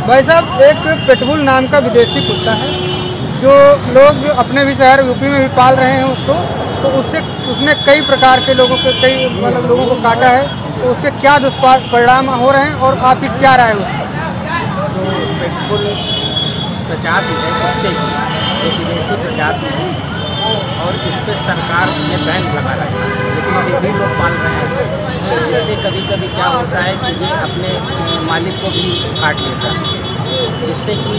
भाई साहब, एक पिटबुल नाम का विदेशी कुत्ता है जो लोग अपने भी शहर यूपी में भी पाल रहे हैं उसको। तो उसने कई प्रकार के लोगों को काटा है। तो उससे क्या दुष्परिणाम हो रहे हैं और आपकी क्या राय है उसका? जो पिटबुल प्रजाति है कुत्ते की, जो विदेशी प्रजाति है और इस पर सरकार ने बैन लगा रहा है, लेकिन ये भी लोग पाल रहे हैं। जिससे कभी कभी क्या होता है कि ये अपने मालिक को भी काट लेता है, जिससे कि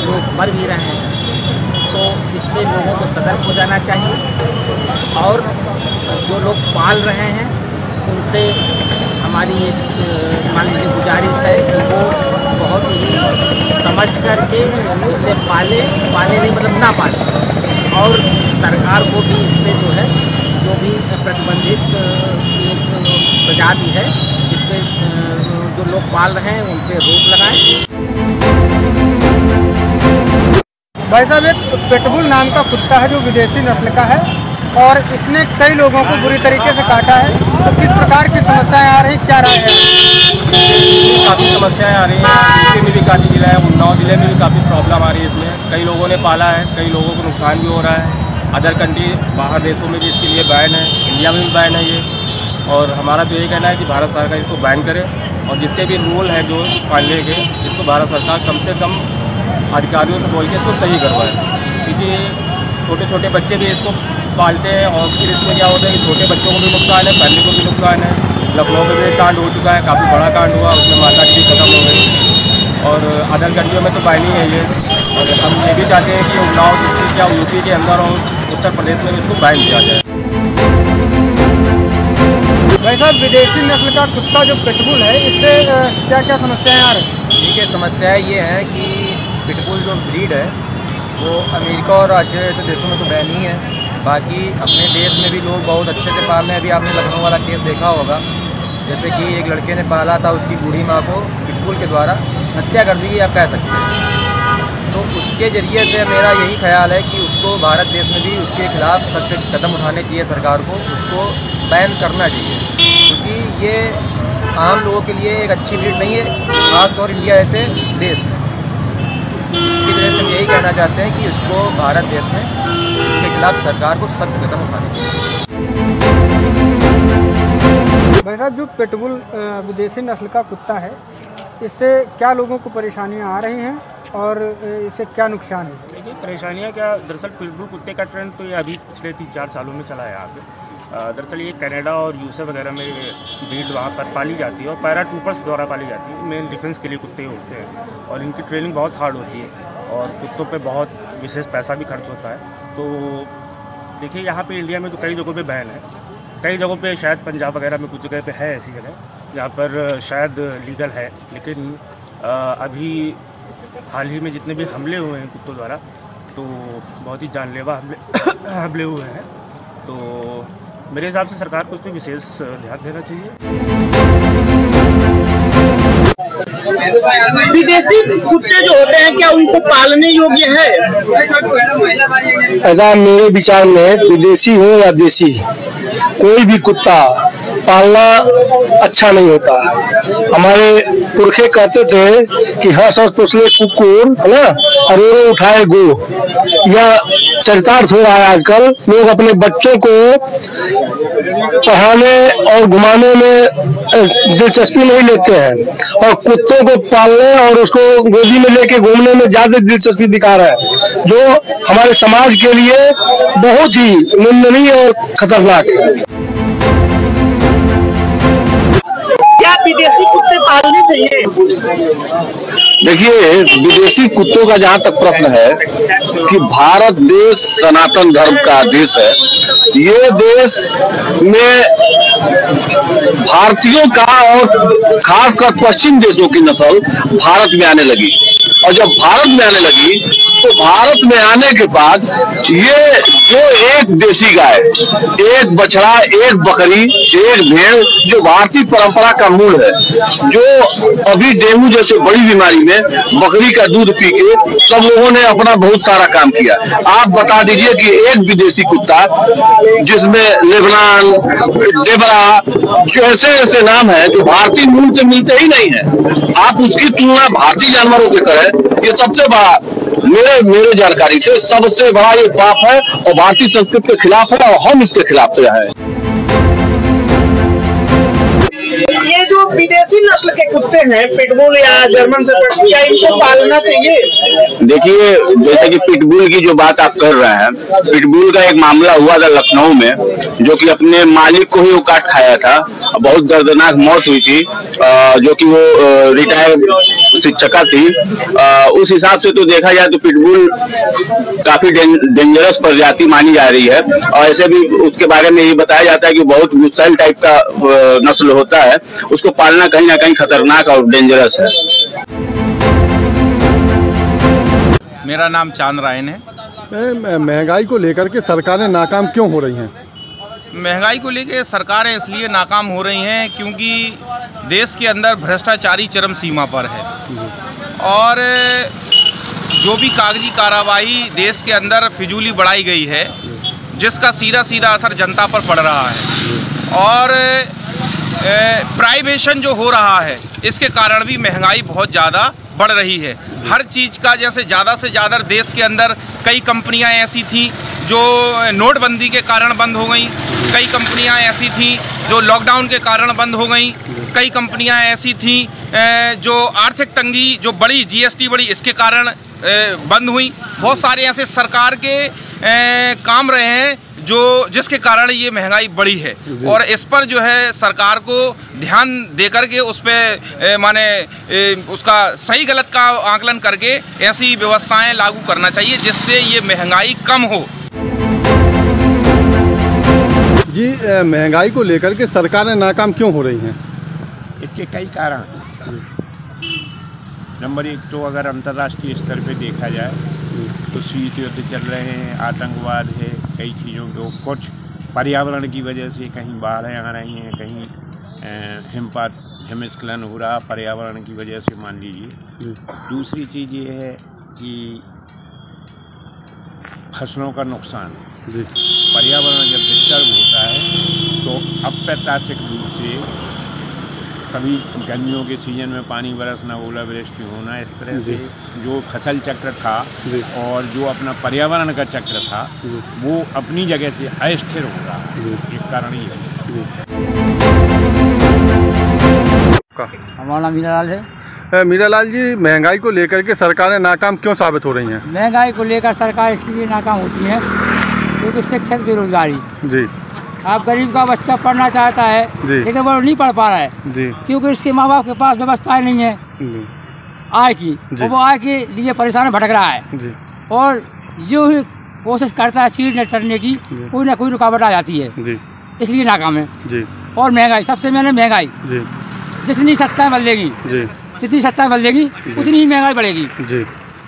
लोग मर भी रहे हैं। तो इससे लोगों को सतर्क हो जाना चाहिए और जो लोग पाल रहे हैं उनसे हमारी एक मान लीजिए गुजारिश है कि वो बहुत ही समझ करके इसे पाले नहीं मतलब ना पाले। और सरकार को भी इस पर जो है जो भी प्रतिबंधित प्रजाति है इस पर जो लोग पाल रहे हैं उन पर रोक लगाएं। भाई साहब, एक पिटबुल नाम का कुत्ता है जो विदेशी नस्ल का है और इसने कई लोगों को बुरी तरीके से काटा है। तो किस प्रकार की समस्याएं आ रही, क्या राय है? काफ़ी समस्याएं आ रही हैं। यूपी में भी काफ़ी जिला है, उन्नाव जिले में भी काफ़ी प्रॉब्लम आ रही है। इसमें कई लोगों ने पाला है, कई लोगों को नुकसान भी हो रहा है। अदर कंट्री बाहर देशों में भी इसके लिए बैन है, इंडिया में भी बैन है ये। और हमारा तो यही कहना है कि भारत सरकार इसको बैन करे और जिसके भी रूल हैं जो पालने के, इसको भारत सरकार कम से कम अधिकारियों से बोल के इसको सही करवाए। क्योंकि छोटे छोटे बच्चे भी इसको पालते हैं और फिर इसमें क्या होता है कि छोटे बच्चों को भी नुकसान है, फैमिली को भी नुकसान है। लखनऊ में भी एक कांड हो चुका है, काफ़ी बड़ा कांड हुआ, उसमें माता जी खत्म हो गई। और अदर कंट्रियों में तो बैन ही है ये। और हम ये भी चाहते हैं कि उन्नाव डिस्ट्रिक्ट या यूपी के अंदर और उत्तर प्रदेश में भी इसको बैन किया जाए। भाई साहब, विदेशी नस्ल का कुत्ता जो पिटबुल है इससे क्या क्या समस्याएं आ रही हैं? देखिए, समस्याएं ये हैं कि पिटबुल जो ब्रीड है वो अमेरिका और ऑस्ट्रेलिया जैसे देशों में तो बैन ही है। बाकी अपने देश में भी लोग बहुत अच्छे से पाल रहे हैं। अभी आपने लखनऊ वाला केस देखा होगा, जैसे कि एक लड़के ने पाला था, उसकी बूढ़ी माँ को पिटबुल के द्वारा हत्या कर दी, आप कह सकते हैं। तो उसके ज़रिए से मेरा यही ख्याल है कि उसको भारत देश में भी उसके खिलाफ सख्त कदम उठाने चाहिए। सरकार को उसको बैन करना चाहिए, क्योंकि ये आम लोगों के लिए एक अच्छी ब्रीड नहीं है, खासतौर इंडिया जैसे देश में। इसकी वजह से हम यही कहना चाहते हैं कि इसको भारत देश में इसके खिलाफ सरकार को सख्त कदम उठाने चाहिए। भाई साहब, जो पिटबुल विदेशी नस्ल का कुत्ता है इससे क्या लोगों को परेशानियां आ रही हैं और इससे क्या नुकसान है? देखिए, परेशानियाँ क्या, दरअसल पिटबुल कुत्ते का ट्रेंड तो ये अभी पिछले 3-4 सालों में चला है यहाँ पे। दरअसल ये कनाडा और यूएसए वगैरह में ब्रीड वहाँ पर पाली जाती है और पैराट्रूपर्स द्वारा पाली जाती है। मेन डिफेंस के लिए कुत्ते होते हैं और इनकी ट्रेनिंग बहुत हार्ड होती है और कुत्तों पे बहुत विशेष पैसा भी खर्च होता है। तो देखिए, यहाँ पे इंडिया में तो कई जगहों पे बैन है, कई जगहों पे शायद पंजाब वगैरह में कुछ जगह पे है ऐसी जगह जहाँ पर शायद लीगल है। लेकिन अभी हाल ही में जितने भी हमले हुए हैं कुत्तों द्वारा तो बहुत ही जानलेवा हमले हुए हैं। तो मेरे हिसाब से सरकार को इस पर विशेष ध्यान देना चाहिए। विदेशी कुत्ते जो होते हैं क्या उनको पालने योग्य है? ऐसा मेरे विचार में, विदेशी हो या देसी, कोई भी कुत्ता पालना अच्छा नहीं होता। हमारे पुरखे कहते थे कि हंस और पुसले कुकुर है ना, अरोड़े उठाए गो। यह चरितार्थ हो रहा है आजकल। लोग अपने बच्चों को पढ़ाने और घुमाने में दिलचस्पी नहीं लेते हैं और कुत्तों को पालने और उसको गोदी में लेके घूमने में ज्यादा दिलचस्पी दिखा रहा है, जो हमारे समाज के लिए बहुत ही निंदनीय और खतरनाक है। क्या विदेशी कुत्ते पालने चाहिए? देखिए, विदेशी कुत्तों का जहाँ तक प्रश्न है कि भारत देश सनातन धर्म का देश है। ये देश में भारतीयों का और खासकर पश्चिम देशों की नस्ल भारत में आने लगी। और जब भारत में आने लगी तो भारत में आने के बाद ये जो एक देसी गाय, एक बछड़ा, एक बकरी, एक भेड़, जो भारतीय परंपरा का मूल है, जो अभी डेंगू जैसे बड़ी बीमारी में बकरी का दूध पी के सब लोगों ने अपना बहुत सारा काम किया। आप बता दीजिए कि एक विदेशी कुत्ता जिसमें लेबनान, डेबरा, जो ऐसे ऐसे नाम है जो भारतीय मूल से मिलते ही नहीं है, आप उसकी तुलना भारतीय जानवरों से करें, ये सबसे बड़ा मेरे जानकारी से सबसे बड़ा ये पाप है और भारतीय संस्कृति के खिलाफ है और हम इसके खिलाफ है। ये जो विदेशी नस्ल के कुत्ते हैं, पिटबुल या जर्मन शेफर्ड, क्या इनको पालना चाहिए? देखिए, जैसे कि पिटबुल की जो बात आप कर रहे हैं, पिटबुल का एक मामला हुआ था लखनऊ में, जो कि अपने मालिक को ही वो काट खाया था, बहुत दर्दनाक मौत हुई थी, जो कि वो रिटायर्ड शिक्षिका थी। उस हिसाब से तो देखा जाए तो पिटबुल काफी डेंजरस प्रजाति मानी जा रही है और ऐसे भी उसके बारे में ये बताया जाता है कि बहुत गुस्सैल टाइप का नस्ल होता है, उसको पालना कहीं ना कहीं खतरनाक और डेंजरस है। मेरा नाम चांद रायन है। महंगाई को लेकर के सरकारें नाकाम क्यों हो रही हैं? महंगाई को लेकर सरकारें इसलिए नाकाम हो रही हैं क्योंकि देश के अंदर भ्रष्टाचारी चरम सीमा पर है और जो भी कागजी कार्रवाई देश के अंदर फिजूली बढ़ाई गई है, जिसका सीधा सीधा असर जनता पर पड़ रहा है और प्राइवेशन जो हो रहा है, इसके कारण भी महंगाई बहुत ज़्यादा बढ़ रही है। हर चीज़ का जैसे ज़्यादा से ज़्यादा देश के अंदर कई कंपनियां ऐसी थीं जो नोटबंदी के कारण बंद हो गई, कई कंपनियां ऐसी थीं जो लॉकडाउन के कारण बंद हो गई, कई कंपनियां ऐसी थीं जो आर्थिक तंगी जो बड़ी जीएसटी बड़ी इसके कारण बंद हुई। बहुत सारे ऐसे सरकार के काम रहे हैं जो जिसके कारण ये महंगाई बढ़ी है और इस पर जो है सरकार को ध्यान दे करके उस पर माने उसका सही गलत का आकलन करके ऐसी व्यवस्थाएं लागू करना चाहिए जिससे ये महंगाई कम हो। जी, महंगाई को लेकर के सरकारें नाकाम क्यों हो रही हैं? इसके कई कारण। नंबर एक तो अगर अंतर्राष्ट्रीय स्तर पे देखा जाए तो शीत युद्ध चल रहे हैं, आतंकवाद है, कई चीज़ों को, कुछ पर्यावरण की वजह से कहीं बाढ़ें आ रही हैं, कहीं हिमस्खलन हो रहा पर्यावरण की वजह से, मान लीजिए। दूसरी चीज़ ये है कि फसलों का नुकसान। पर्यावरण जब डिस्टर्ब होता है तो अप्रत्याशित रूप से कभी गर्मियों के सीजन में पानी बरसना, ओलावृष्टि होना, इस तरह से जो फसल चक्र था और जो अपना पर्यावरण का चक्र था वो अपनी जगह से अस्थिर हो रहा है। एक कारण ही है। हमारा नाम मीरालाल है। मीरालाल जी, महंगाई को लेकर के सरकारें नाकाम क्यों साबित हो रही हैं? महंगाई को लेकर सरकार इसलिए नाकाम होती है क्योंकि शिक्षित बेरोजगारी। जी। आप गरीब का बच्चा पढ़ना चाहता है लेकिन वो नहीं पढ़ पा रहा है जी, क्योंकि उसके माँ बाप के पास व्यवस्थाएं नहीं है आय की, और वो आय के लिए परेशान भटक रहा है जी। और जो ही कोशिश करता है सीट नेट करने की, कोई ना कोई रुकावट आ जाती है जी, इसलिए नाकाम है जी। और महंगाई, सबसे मैंने महंगाई जी, जितनी सत्ता बदलेगी जी, जितनी सत्ता बदलेगी उतनी ही महंगाई बढ़ेगी जी।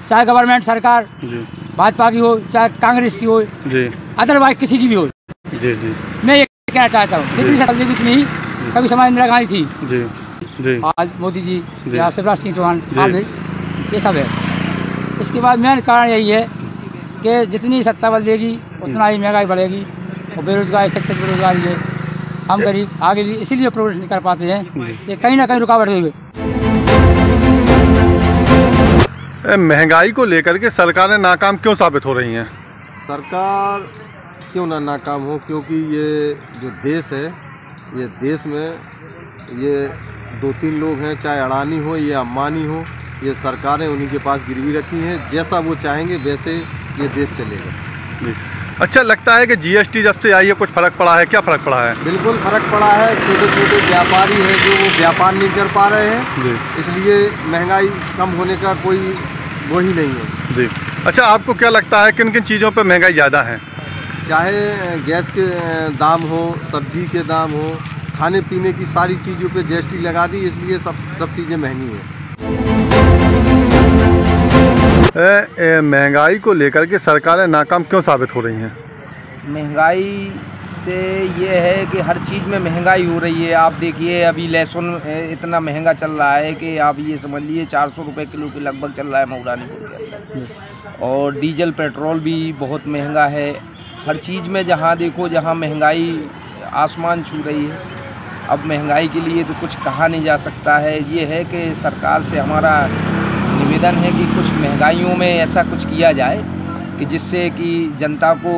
चाहे गवर्नमेंट सरकार भाजपा की हो, चाहे कांग्रेस की हो जी, अदरवाइज किसी की भी हो जी जी। मैं ये कहना चाहता हूँ जितनी सत्ता बदलेगी उतनी ही। कभी समय इंदिरा गांधी थी जी जी, आज मोदी जी या शिवराज सिंह चौहान, ये सब है। इसके बाद मेन कारण यही है कि जितनी सत्ता बदलेगी उतना ही महंगाई बढ़ेगी और बेरोजगारी, शिक्षित बेरोजगारी है। हम गरीब आगे भी इसीलिए प्रोग्रेस नहीं कर पाते हैं, ये कहीं ना कहीं रुकावट हुई। महंगाई को लेकर के सरकारें नाकाम क्यों साबित हो रही हैं? सरकार क्यों ना नाकाम हो, क्योंकि ये जो देश है, ये देश में ये 2-3 लोग हैं, चाहे अडानी हो या अंबानी हो, ये सरकारें उन्हीं के पास गिरवी रखी हैं। जैसा वो चाहेंगे वैसे ये देश चलेगा। अच्छा लगता है कि जीएसटी जब से आई है कुछ फ़र्क पड़ा है? क्या फ़र्क पड़ा है? बिल्कुल फ़र्क पड़ा है। छोटे छोटे व्यापारी हैं जो वो व्यापार नहीं कर पा रहे हैं, इसलिए महंगाई कम होने का कोई वो ही नहीं है जी। अच्छा, आपको क्या लगता है किन किन चीज़ों पर महंगाई ज़्यादा है? चाहे गैस के दाम हो, सब्जी के दाम हो, खाने पीने की सारी चीज़ों पे जीएसटी लगा दी, इसलिए सब चीज़ें महंगी हैं। महंगाई को लेकर के सरकारें नाकाम क्यों साबित हो रही हैं? महंगाई से ये है कि हर चीज़ में महंगाई हो रही है। आप देखिए अभी लहसुन इतना महंगा चल रहा है कि आप ये समझ लीजिए 400 रुपये किलो के लगभग चल रहा है मऊरानीपुर के अंदर। और डीजल पेट्रोल भी बहुत महंगा है। हर चीज़ में जहाँ देखो जहाँ महंगाई आसमान छू रही है। अब महंगाई के लिए तो कुछ कहा नहीं जा सकता है। ये है कि सरकार से हमारा निवेदन है कि कुछ महंगाइयों में ऐसा कुछ किया जाए कि जिससे कि जनता को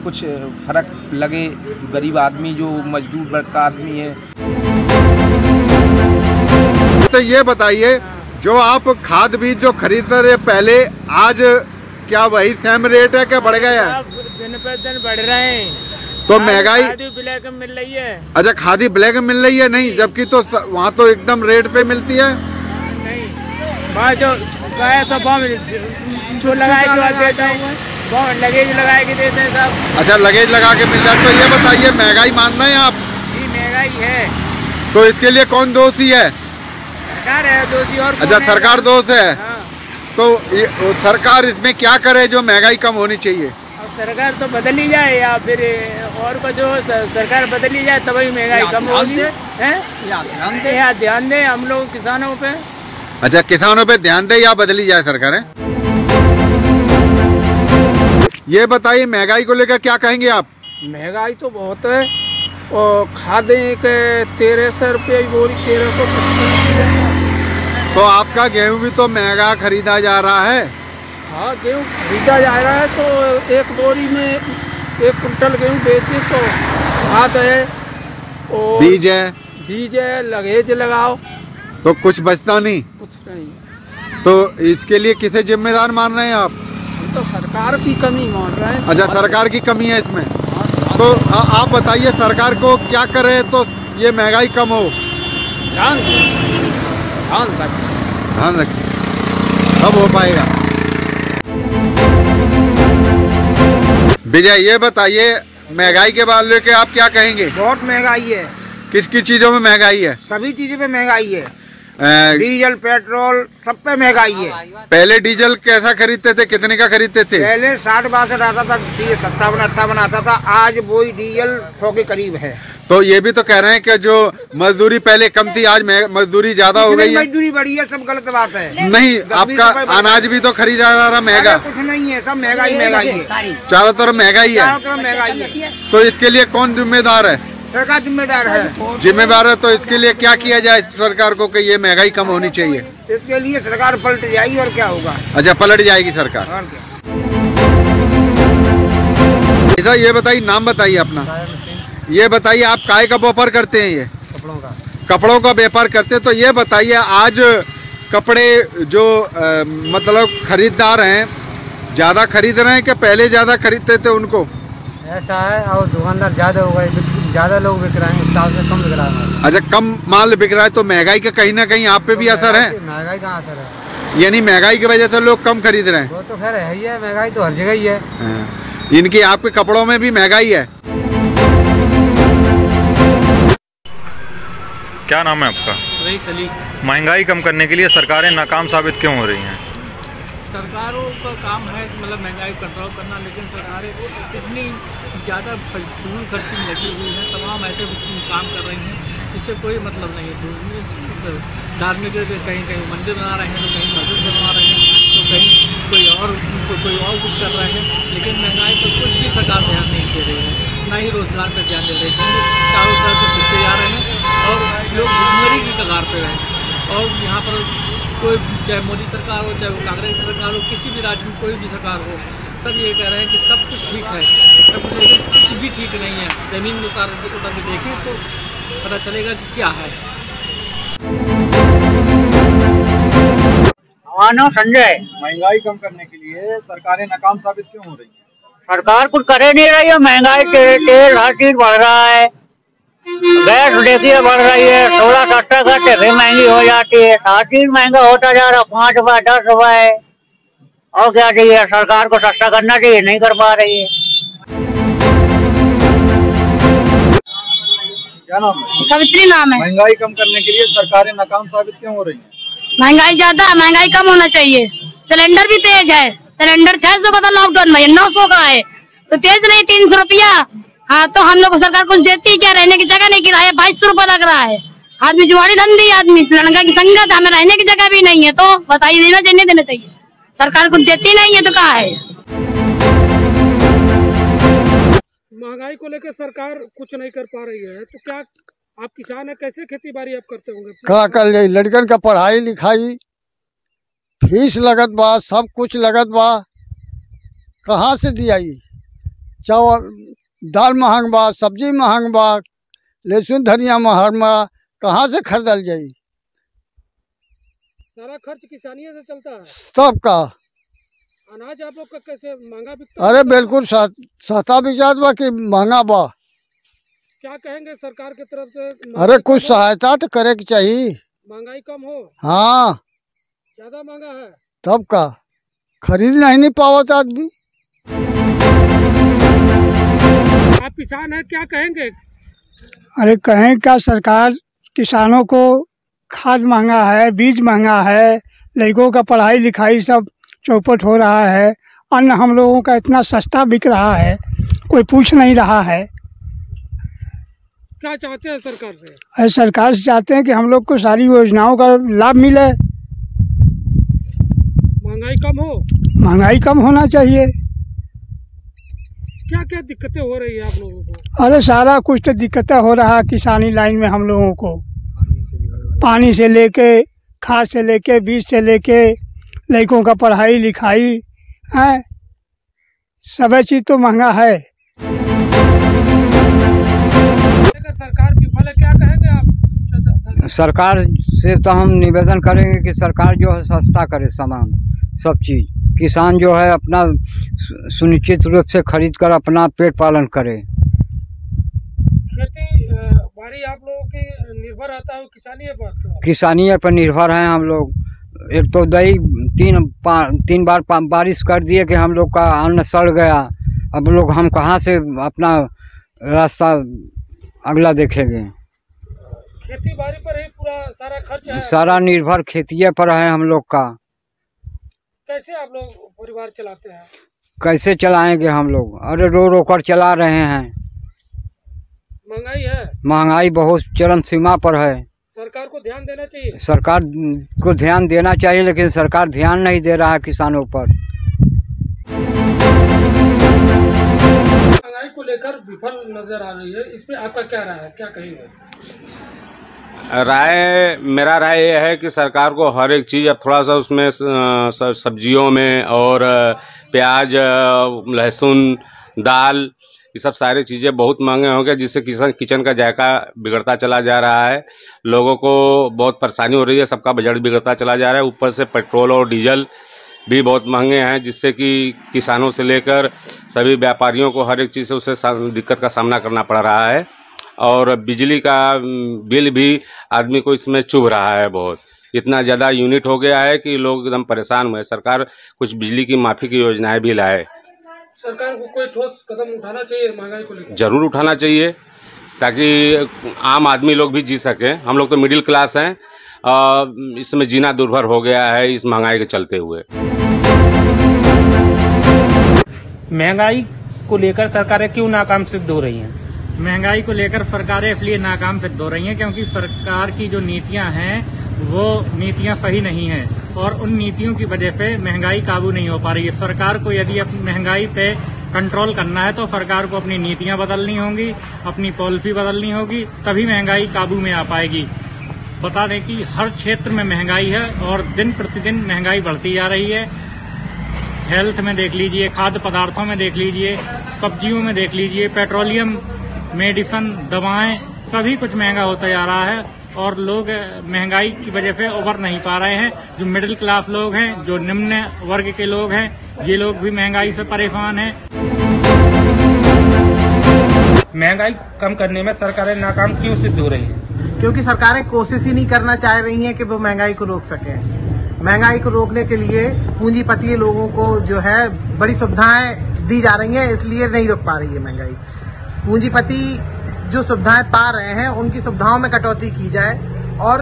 कुछ फर्क लगे। गरीब आदमी जो मजदूर वर्ग का आदमी है। तो ये बताइए, जो आप खाद बीज जो खरीदते थे पहले, आज क्या वही सेम रेट है, क्या बढ़ गया है? दिन पर दिन बढ़ रहे हैं। तो महंगाई खादी ब्लैक में मिल रही है। अच्छा, खादी ब्लैक में मिल रही है? नहीं, जबकि तो वहाँ तो एकदम रेट पे मिलती है। नहीं, वहाँ जो गया तो जो लगाए देता हूँ, लगेज लगा के देते हैं सब। अच्छा, लगेज लगा के मिल जाए। तो ये बताइए, महंगाई मान रहे हैं आप? जी, महंगाई है। तो इसके लिए कौन दोषी है? सरकार है दोषी। और अच्छा, सरकार दोष है। हाँ। तो सरकार इसमें क्या करे जो महंगाई कम होनी चाहिए? सरकार तो बदली जाए या फिर और कुछ हो, सरकार बदली जाए तभी महंगाई कम होगी। या ध्यान दे हम लोग किसानों पे। अच्छा, किसानों पे ध्यान दे या बदली जाए सरकार है? ये बताइए, महंगाई को लेकर क्या कहेंगे आप? महंगाई तो बहुत है। और खादें के 1300 रुपये बोरी, 1350। तो आपका गेहूं भी तो महंगा खरीदा जा रहा है। हाँ, गेहूँ खरीदा जा रहा है। तो एक बोरी में 1 कुंटल गेहूँ बेचे तो खाद है और बीज है, लगेज लगाओ तो कुछ बचता नहीं। कुछ नहीं। तो इसके लिए किसे जिम्मेदार मान रहे हैं आप? तो सरकार की कमी मान रहे हैं। अच्छा, सरकार की कमी है इसमें। तो आप बताइए, सरकार को क्या करे तो ये महंगाई कम हो? ध्यान रखें, कब हो पाएगा? विजय, ये बताइए, महंगाई के बारे लेके आप क्या कहेंगे? बहुत महंगाई है। किस किस चीजों में महंगाई है? सभी चीजों पे महंगाई है। डीजल पेट्रोल सब पे महंगाई है। पहले डीजल कैसा खरीदते थे, कितने का खरीदते थे? पहले 60-62 आता था, 57-58 आता था। आज वही डीजल 100 के करीब है। तो ये भी तो कह रहे हैं कि जो मजदूरी पहले कम थी, आज मजदूरी ज्यादा हो गई है। मजदूरी बढ़ी है, सब गलत बात है। नहीं, आपका अनाज भी तो खरीदा जा रहा महंगा। कुछ नहीं है, सब महंगाई है। चारों तरफ महंगाई है। है। तो इसके लिए कौन जिम्मेदार है? सरकार जिम्मेदार है। जिम्मेदार है। तो इसके लिए क्या किया जाए सरकार को कि ये महंगाई कम होनी चाहिए? इसके लिए सरकार पलट जाएगी और क्या होगा? अच्छा, पलट जाएगी सरकार। और क्या? ऐसा ये बताइए, नाम बताइए अपना। ये बताइए, आप काय का व्यापार करते हैं? ये कपड़ों का व्यापार करते हैं। तो ये बताइए, आज कपड़े जो मतलब खरीदार हैं, ज्यादा खरीद रहे हैं कि पहले ज्यादा खरीदते थे उनको? ऐसा है, और दुकानदार ज्यादा हो गए, ज्यादा लोग बिक रहे हैं, हिसाब से कम बिक रहा है। अच्छा, कम माल बिक रहा है। तो महंगाई का कहीं ना कहीं आप पे भी असर है? महंगाई का असर है। यानी महंगाई की वजह से लोग कम खरीद रहे हैं? वो तो खैर है ही है, महंगाई तो हर जगह ही है। इनकी आपके कपड़ों में भी महंगाई है? क्या नाम है आपका? रईस अली। महंगाई कम करने के लिए सरकारें नाकाम साबित क्यों हो रही हैं? सरकारों का काम है मतलब महंगाई कंट्रोल करना, लेकिन सरकारें इतनी ज़्यादा फजूल खर्ची लगी हुई है, तमाम ऐसे काम कर रही हैं इससे कोई मतलब नहीं है। धार्मिक कहीं कहीं मंदिर बना रहे हैं, तो कहीं मस्जिद बनवा रहे हैं, तो कहीं कोई और कुछ कर रहे हैं, लेकिन महंगाई पर कुछ भी सरकार ध्यान नहीं दे रही है, ना ही रोजगार पर ध्यान दे रही है। चारों तरफ से पिछते जा रहे हैं और लोग भुखमरी की कगार पर हैं। और यहाँ पर कोई चाहे मोदी सरकार हो, चाहे वो कांग्रेस सरकार हो, किसी भी राज्य में कोई भी सरकार हो, सब ये कह रहे हैं कि सब कुछ ठीक है, सब कुछ, लेकिन कुछ भी ठीक नहीं है। ज़मीन में उतार के देखें तो पता चलेगा कि क्या है। संजय, महंगाई कम करने के लिए सरकारें नाकाम साबित क्यों हो रही है? सरकार कुछ करे नहीं रही है। महंगाई तेल हर चीज बढ़ रहा है, गैस देखिए बढ़ रही है, 16-17 घंटे भी महंगी हो जाती है, हर चीज महंगा होता जा रहा है। 5 रुपये 10 रुपये और क्या चाहिए? सरकार को सस्ता करना चाहिए, नहीं कर पा रही है। क्या नाम है? सावित्री नाम है। महंगाई कम करने के लिए सरकारें नाकाम साबित क्यों हो रही है? महंगाई ज्यादा है, महंगाई कम होना चाहिए। सिलेंडर भी तेज है, सिलेंडर 600 का था लॉकडाउन में, 900 का है, तो तेज नहीं 300 रुपया। हाँ, तो हम लोग सरकार कुछ देती क्या? रहने की जगह नहीं, किराया 2200 रुपया लग रहा है। आदमी जुआरी धंधी, आदमी लड़का की संगत, हमें रहने की जगह भी नहीं है, तो बताइए देना चाहिए। सरकार कुछ देती नहीं है तो क्या है? महंगाई को लेकर सरकार कुछ नहीं कर पा रही है, तो क्या आप किसान है, कैसे खेती बाड़ी आप करते होंगे? क्या कर ले, लड़कन का पढ़ाई लिखाई, फीस लगत बा, सब कुछ लगत बा, कहाँ से दियाई? चावल दाल महंग बा, सब्जी महंग बा, लहसुन धनिया महंग बा, कहाँ से खरीदल जाई? सारा खर्च किसानी से चलता है सबका। अनाज आप लोग का कैसे महंगा बिकता है? अरे बिल्कुल सस्ता बिक जात बा कि महंगा बा। क्या कहेंगे सरकार की तरफ से? अरे कुछ सहायता तो करे की चाहिए। महंगाई कम हो। हाँ, ज्यादा महंगा है तब का खरीद नहीं पावत आदमी। आप किसान है, क्या कहेंगे? अरे कहें क्या, सरकार किसानों को खाद महंगा है, बीज महंगा है, लड़कों का पढ़ाई लिखाई सब चौपट हो रहा है, अन्न हम लोगों का इतना सस्ता बिक रहा है, कोई पूछ नहीं रहा है। क्या चाहते हैं सरकार से? अरे सरकार से चाहते हैं कि हम लोग को सारी योजनाओं का लाभ मिले, महंगाई कम हो। महंगाई कम होना चाहिए। क्या क्या दिक्कतें हो रही है आप लोगों को? अरे सारा कुछ तो दिक्कतें हो रहा है किसानी लाइन में हम लोगों को, पानी से लेके, खाद से लेके, बीज से लेके, लड़कों का पढ़ाई लिखाई है, सब चीज तो महंगा है। सरकार की भले क्या कहेंगे आप? सरकार से तो हम निवेदन करेंगे कि सरकार जो है सस्ता करे सामान, सब चीज़। किसान जो है अपना सुनिश्चित रूप से खरीद कर अपना पेट पालन करे। खेती बाड़ी आप लोगों की निर्भर रहता है किसानी पर? किसानी पर निर्भर हैं हम लोग। एक तो दही तीन बार बारिश कर दिए कि हम लोग का अन्न सड़ गया। अब लोग हम कहाँ से अपना रास्ता अगला देखेंगे? खेती बाड़ी पर ही पूरा सारा खर्च है। सारा निर्भर खेतीये पर है हम लोग का। कैसे आप लोग परिवार चलाते हैं? कैसे चलाएंगे हम लोग? अरे रो रो कर चला रहे हैं। महंगाई है, महंगाई बहुत चरम सीमा पर है। सरकार को ध्यान देना चाहिए। सरकार को ध्यान देना चाहिए, लेकिन सरकार ध्यान नहीं दे रहा है किसानों पर। महंगाई को लेकर विफल नजर आ रही है, इस पे आपका क्या राय है, क्या कहेंगे? मेरा राय ये है कि सरकार को हर एक चीज़ अब थोड़ा सा उसमें सब्जियों में और प्याज, लहसुन, दाल, ये सब सारी चीज़ें बहुत महंगे हो गए, जिससे किचन का जायका बिगड़ता चला जा रहा है। लोगों को बहुत परेशानी हो रही है, सबका बजट बिगड़ता चला जा रहा है। ऊपर से पेट्रोल और डीजल भी बहुत महंगे हैं, जिससे कि किसानों से लेकर सभी व्यापारियों को हर एक चीज़ से उसे दिक्कत का सामना करना पड़ रहा है। और बिजली का बिल भी आदमी को इसमें चुभ रहा है बहुत। इतना ज़्यादा यूनिट हो गया है कि लोग एकदम परेशान हुए। सरकार कुछ बिजली की माफ़ी की योजनाएं भी लाए। सरकार को कोई ठोस कदम उठाना चाहिए महंगाई को लेकर। जरूर उठाना चाहिए, ताकि आम आदमी लोग भी जी सकें। हम लोग तो मिडिल क्लास हैं, इसमें जीना दुर्भर हो गया है इस महंगाई के चलते हुए। महंगाई को लेकर सरकारें क्यों नाकाम सिद्ध हो रही हैं? महंगाई को लेकर सरकारें इसलिए नाकाम सिद्ध हो रही हैं क्योंकि सरकार की जो नीतियां हैं वो नीतियां सही नहीं हैं, और उन नीतियों की वजह से महंगाई काबू नहीं हो पा रही है। सरकार को यदि अपनी महंगाई पे कंट्रोल करना है तो सरकार को अपनी नीतियां बदलनी होंगी, अपनी पॉलिसी बदलनी होगी, तभी महंगाई काबू में आ पाएगी। बता दें कि हर क्षेत्र में महंगाई है और दिन प्रतिदिन महंगाई बढ़ती जा रही है। हेल्थ में देख लीजिए, खाद्य पदार्थों में देख लीजिए, सब्जियों में देख लीजिए, पेट्रोलियम, मेडिसिन, दवाएं, सभी कुछ महंगा होता जा रहा है और लोग महंगाई की वजह से उभर नहीं पा रहे हैं। जो मिडिल क्लास लोग हैं, जो निम्न वर्ग के लोग हैं, ये लोग भी महंगाई से परेशान हैं। महंगाई कम करने में सरकारें नाकाम क्यों सिद्ध हो रही हैं? क्योंकि सरकारें कोशिश ही नहीं करना चाह रही हैं कि वो महंगाई को रोक सकें। महंगाई को रोकने के लिए पूंजीपति लोगों को जो है बड़ी सुविधाएं दी जा रही हैं, इसलिए नहीं रोक पा रही है महंगाई। पूंजीपति जो सुविधाएं पा रहे हैं उनकी सुविधाओं में कटौती की जाए और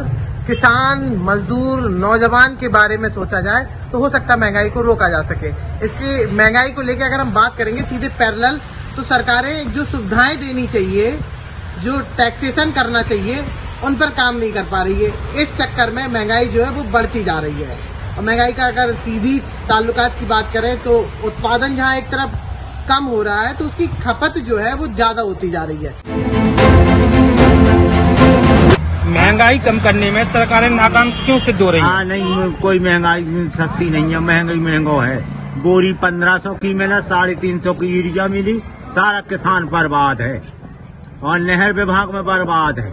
किसान, मजदूर, नौजवान के बारे में सोचा जाए तो हो सकता है महंगाई को रोका जा सके। इसकी महंगाई को लेकर अगर हम बात करेंगे सीधे पैरेलल, तो सरकारें जो सुविधाएं देनी चाहिए, जो टैक्सेशन करना चाहिए, उन पर काम नहीं कर पा रही है। इस चक्कर में महंगाई जो है वो बढ़ती जा रही है। और महंगाई का अगर सीधी ताल्लुकात की बात करें तो उत्पादन जहाँ एक तरफ कम हो रहा है तो उसकी खपत जो है वो ज्यादा होती जा रही है। महंगाई कम करने में सरकारें नाकाम क्यों सिद्ध हो रही है? हाँ, नहीं, कोई महंगाई सस्ती नहीं है, महंगाई महंगो है। बोरी 1500 की मिला, 350 की यूरिया मिली, सारा किसान बर्बाद है। और नहर विभाग में बर्बाद है,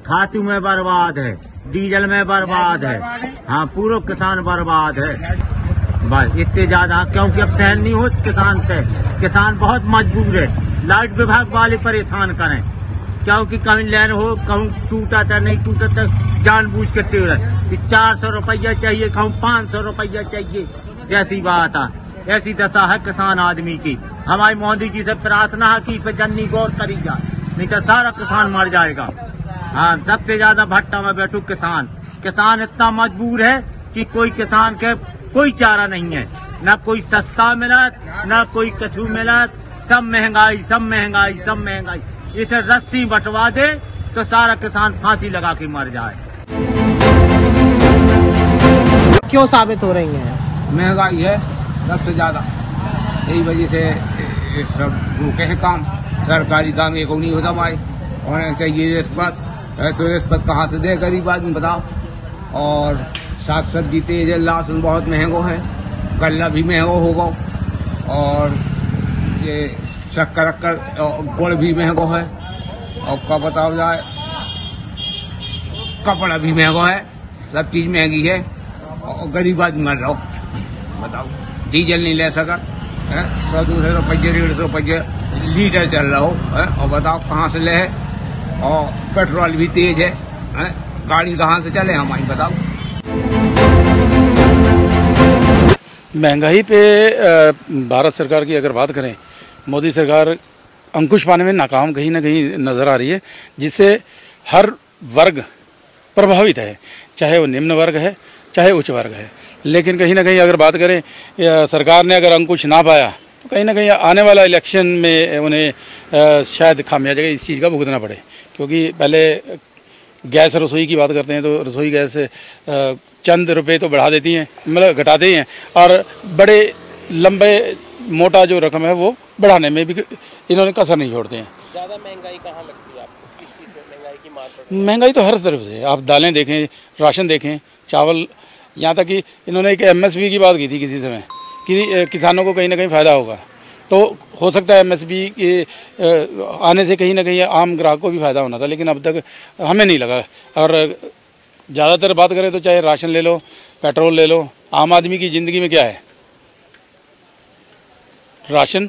खातू में बर्बाद है, डीजल में बर्बाद है। हाँ, पूरा किसान बर्बाद है। बस इतने ज्यादा, क्योंकि अब सहन नहीं हो किसान पे। किसान बहुत मजबूर है। लाइट विभाग वाले परेशान करें, क्योंकि कहीं लाइन हो, कहूँ टूटा था, नहीं टूटा था, जानबूझ के टेर है कि 400 रुपया चाहिए, कहूँ 500 रुपया चाहिए। जैसी बात है, ऐसी दशा है किसान आदमी की। हमारी मोदी जी से प्रार्थना है कि इस पर जन्नी गौर करी जाए, नहीं तो सारा किसान मर जाएगा। हाँ, सबसे ज्यादा भट्टा में बैठू किसान। किसान इतना मजबूर है कि कोई किसान के कोई चारा नहीं है, न कोई सस्ता मिला, न कोई कछु मिला। सब महंगाई, सब महंगाई, सब महंगाई। इसे रस्सी बंटवा दे तो सारा किसान फांसी लगा के मर जाए। क्यों साबित हो रही है? महंगाई है सबसे ज्यादा, यही वजह से सब रुके हैं काम। सरकारी काम एक नहीं होता भाई, होना चाहिए रिश्वत। ऐसे रिश्वत कहाँ से दे गरीब आदमी बताओ। और साग सब्जी तेज है, लहसुन बहुत महंगो है, गल्ला भी महंगो होगा, और ये शक्कर गुड़ भी महंगो है, और क्या बताओ जाए, कपड़ा भी महंगो है, सब चीज महंगी है, और गरीब आदमी मर रहा हो। बताओ, डीजल नहीं ले सका, 100-200 रुपये, 150 रुपये लीटर चल रहा हो, और बताओ कहाँ से ले है। और पेट्रोल भी तेज है, गाड़ी कहाँ से चले हमारी बताओ। महंगाई पे भारत सरकार की अगर बात करें, मोदी सरकार अंकुश पाने में नाकाम कहीं ना कहीं नज़र आ रही है, जिससे हर वर्ग प्रभावित है, चाहे वो निम्न वर्ग है, चाहे उच्च वर्ग है। लेकिन कहीं ना कहीं अगर बात करें, सरकार ने अगर अंकुश ना पाया तो कहीं ना कहीं आने वाला इलेक्शन में उन्हें शायद खामियाजा इस चीज़ का भुगतना पड़े। क्योंकि पहले गैस रसोई की बात करते हैं तो रसोई गैस चंद रुपए तो बढ़ा देती हैं, मतलब घटाते ही हैं, और बड़े लंबे मोटा जो रकम है वो बढ़ाने में भी इन्होंने कसर नहीं छोड़ते हैं। ज़्यादा महंगाई कहाँ लगती है आपको? किस चीज़ में महंगाई की मार? महंगाई तो हर तरफ से, आप दालें देखें, राशन देखें, चावल, यहाँ तक कि इन्होंने एक MSP की बात की थी किसी समय कि किसानों को कहीं ना कहीं फ़ायदा होगा। तो हो सकता है MSP के आने से कहीं ना कहीं आम ग्राहक को भी फ़ायदा होना था, लेकिन अब तक हमें नहीं लगा। और ज़्यादातर बात करें तो चाहे राशन ले लो, पेट्रोल ले लो, आम आदमी की ज़िंदगी में क्या है? राशन,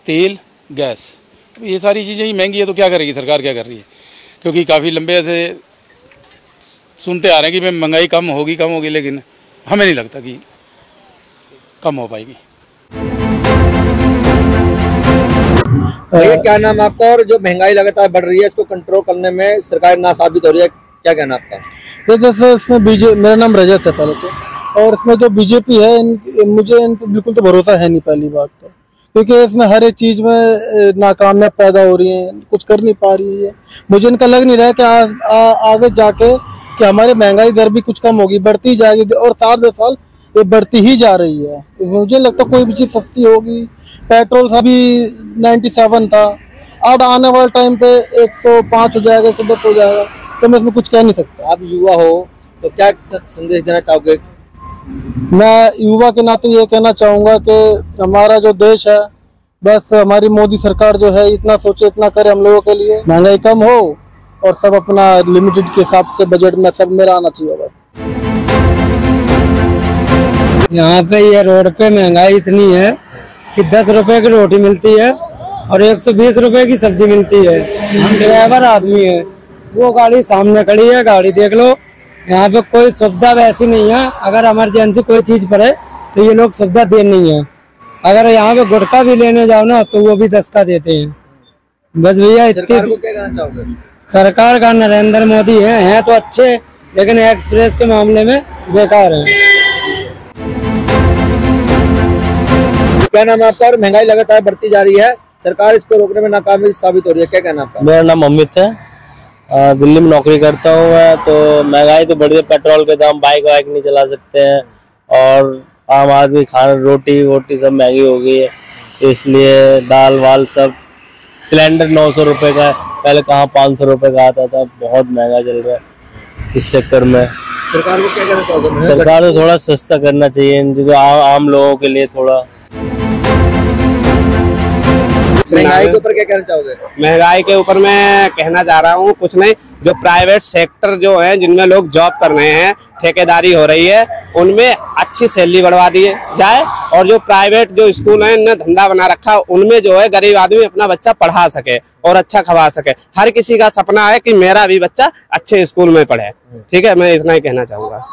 तेल, गैस, ये सारी चीज़ें ही महंगी है। तो क्या करेगी सरकार, क्या कर रही है? क्योंकि काफ़ी लंबे ऐसे सुनते आ रहे हैं कि महंगाई कम होगी, लेकिन हमें नहीं लगता कि कम हो पाएगी। क्या नाम आपका? और जो महंगाई लगातार बढ़ रही है, इसको कंट्रोल करने में सरकार ना साबित हो रही है, क्या कहना आपका? ये जैसे इसमें मेरा नाम रजत है पहले तो, और इसमें जो बीजेपी है, मुझे इन पर बिल्कुल तो भरोसा है नहीं, पहली बात तो, क्योंकि इसमें हर एक चीज़ में नाकामयाब पैदा हो रही है, कुछ कर नहीं पा रही है। मुझे इनका लग नहीं रहा है कि आगे जाके कि हमारे महंगाई दर भी कुछ कम होगी, बढ़ती जाएगी, और 4-10 साल ये बढ़ती ही जा रही है। मुझे लगता है कोई भी चीज़ सस्ती होगी। पेट्रोल अभी 97 था, अब आने वाले टाइम पे 105 हो जाएगा, 110 हो जाएगा, तो मैं इसमें कुछ कह नहीं सकता। आप युवा हो तो क्या संदेश देना चाहोगे? मैं युवा के नाते ये कहना चाहूँगा कि हमारा जो देश है, बस हमारी मोदी सरकार जो है इतना सोचे, इतना करे हम लोगों के लिए, महंगाई कम हो और सब अपना लिमिटेड के हिसाब से बजट में सब मेरा आना चाहिए। बस यहाँ पे ये रोड पे महंगाई इतनी है कि 10 रुपए की रोटी मिलती है और 120 रुपए की सब्जी मिलती है। हम ड्राइवर आदमी है, वो गाड़ी सामने खड़ी है, गाड़ी देख लो। यहाँ पे कोई सुविधा वैसी नहीं है, अगर इमरजेंसी कोई चीज पड़े तो ये लोग सुविधा दे नहीं है। अगर यहाँ पे गुटखा भी लेने जाओ ना तो वो भी 10 का देते हैं। बस भैया, सरकार को क्या कहना चाहोगे? सरकार का नरेंद्र मोदी है तो अच्छे, लेकिन एक्सप्रेस के मामले में बेकार है। क्या नाम है आपका? और महंगाई लगातार बढ़ती जा रही है, सरकार इसको रोकने में नाकाम साबित हो रही है, क्या कहना आपका? मेरा नाम अमित है, दिल्ली में नौकरी करता हूँ मैं। तो महंगाई तो बढ़ी है, पेट्रोल के दाम, बाइक वाइक नहीं चला सकते हैं और आम आदमी खाना रोटी वोटी सब महंगी हो गई है। तो इसलिए दाल वाल सब, सिलेंडर 900 रुपये का, पहले कहाँ 500 रुपये का आता था, बहुत महंगा चल रहा है। इस चक्कर में सरकार को क्या करना चाहोगे? सरकार को थोड़ा सस्ता करना चाहिए जो आम लोगों के लिए थोड़ा। महंगाई के ऊपर क्या कहना चाहोगे? महंगाई के ऊपर मैं कहना चाह रहा हूँ कुछ नहीं, जो प्राइवेट सेक्टर जो है जिनमें लोग जॉब कर रहे हैं, ठेकेदारी हो रही है, उनमें अच्छी सैलरी बढ़वा दी जाए और जो प्राइवेट जो स्कूल हैं इनने धंधा बना रखा, उनमें जो है गरीब आदमी अपना बच्चा पढ़ा सके और अच्छा खवा सके। हर किसी का सपना है कि मेरा भी बच्चा अच्छे स्कूल में पढ़े। ठीक है, मैं इतना ही कहना चाहूँगा।